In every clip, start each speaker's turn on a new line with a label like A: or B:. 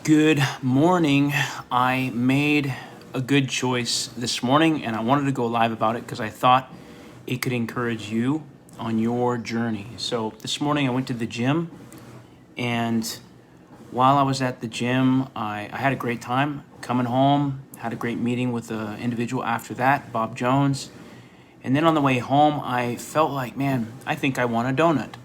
A: Good morning. I made a good choice this morning and I wanted to go live about it because I thought it could encourage you on your journey. So this morning I went to the gym, and while I was at the gym, I had a great time coming home, had a great meeting with the individual after that, Bob Jones. And then on the way home, I felt like, man, I think I want a donut.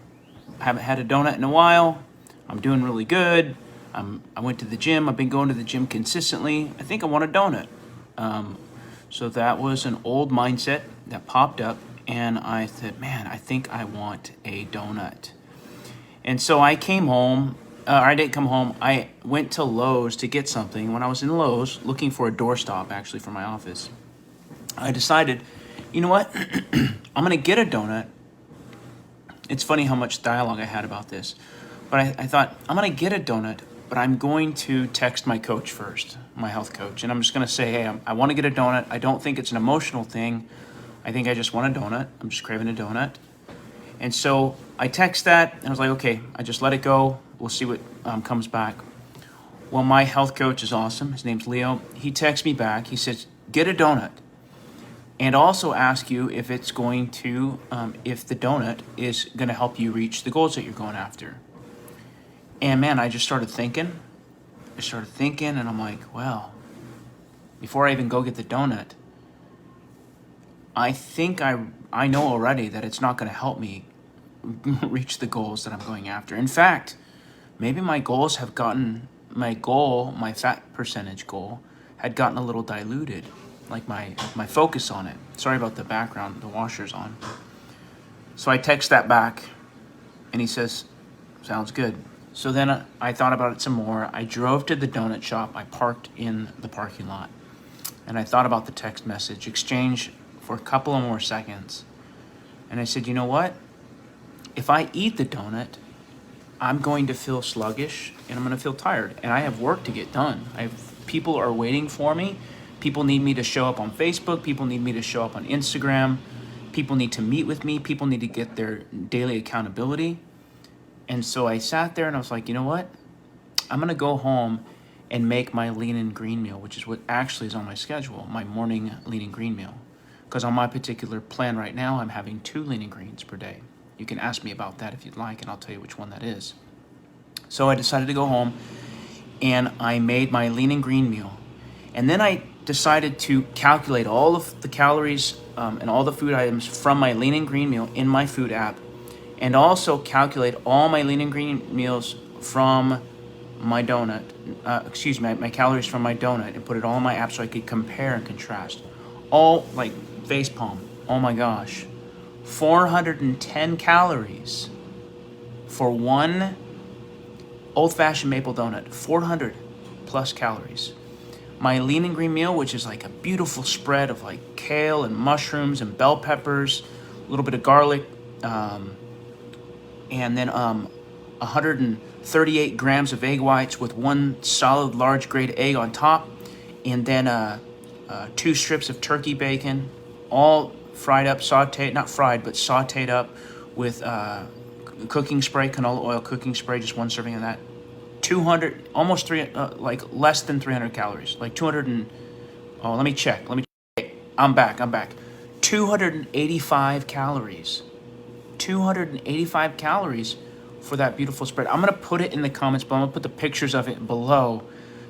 A: I haven't had a donut in a while. I'm doing really good. I went to the gym. I've been going to the gym consistently. I think I want a donut. So that was an old mindset that popped up, and I said, man, I think I want a donut. And so I came home. I didn't come home. I went to Lowe's to get something. When I was in Lowe's, looking for a doorstop, actually, for my office, I decided, you know what? I'm going to get a donut. It's funny how much dialogue I had about this. But I thought, I'm going to get a donut, but I'm going to text my coach first, my health coach. And I'm just going to say, hey, I want to get a donut. I don't think it's an emotional thing. I think I just want a donut. I'm just craving a donut. And so I text that, and I was like, okay, I just let it go. We'll see what comes back. Well, my health coach is awesome. His name's Leo. He texts me back. He says, get a donut. And also ask you if it's going to, if the donut is going to help you reach the goals that you're going after. And man, I just started thinking. And I'm like, well, before I even go get the donut, I think I know already that it's not going to help me reach the goals that I'm going after. In fact, maybe my fat percentage goal had gotten a little diluted, like my focus on it. Sorry about the background, the washer's on. So I text that back, and he says, sounds good. So then I thought about it some more. I drove to the donut shop. I parked in the parking lot, and I thought about the text message exchange for a couple of more seconds. And I said, you know what? If I eat the donut, I'm going to feel sluggish and I'm going to feel tired, and I have work to get done. People are waiting for me. People need me to show up on Facebook. People need me to show up on Instagram. People need to meet with me. People need to get their daily accountability. And so I sat there and I was like, you know what? I'm going to go home and make my lean and green meal, which is what actually is on my schedule, my morning lean and green meal. Because on my particular plan right now, I'm having 2 lean and greens per day. You can ask me about that if you'd like, and I'll tell you which one that is. So I decided to go home and I made my lean and green meal. And then I decided to calculate all of the calories and all the food items from my lean and green meal in my food app, and also calculate all my lean and green meals from my donut, my calories from my donut, and put it all in my app so I could compare and contrast. All like facepalm. Oh my gosh. 410 calories for one old-fashioned maple donut. 400 plus calories. My lean and green meal, which is like a beautiful spread of like kale and mushrooms and bell peppers, a little bit of garlic, and then 138 grams of egg whites with 1 solid large grade egg on top, and then 2 strips of turkey bacon, all fried up, sauteed up with cooking spray, canola oil cooking spray, just 1 serving of that. 200, almost 3, like less than 300 calories, like 200 and, let me check. I'm back. 285 calories. 285 calories for that beautiful spread. I'm going to put it in the comments, but I'm going to put the pictures of it below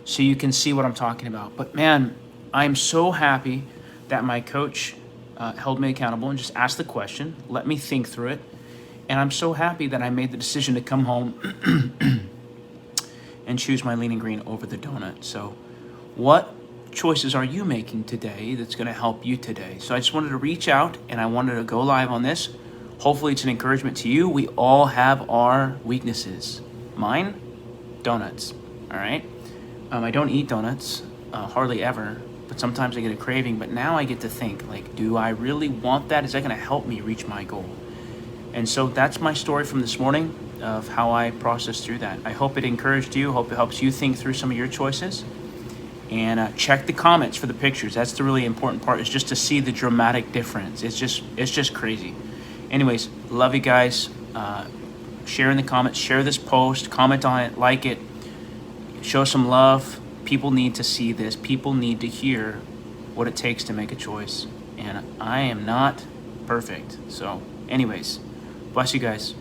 A: so you can see what I'm talking about. But man, I'm so happy that my coach held me accountable and just asked the question, let me think through it. And I'm so happy that I made the decision to come home and choose my lean and green over the donut. So what choices are you making today that's going to help you today? So I just wanted to reach out and I wanted to go live on this. Hopefully it's an encouragement to you. We all have our weaknesses. Mine, donuts, all right? I don't eat donuts, hardly ever, but sometimes I get a craving. But now I get to think, like, do I really want that? Is that gonna help me reach my goal? And so that's my story from this morning of how I processed through that. I hope it encouraged you. Hope it helps you think through some of your choices. And check the comments for the pictures. That's the really important part, is just to see the dramatic difference. It's just crazy. Anyways, love you guys. Share in the comments, share this post, comment on it, like it. show some love. People need to see this. People need to hear what it takes to make a choice. And I am not perfect. So, anyways, bless you guys.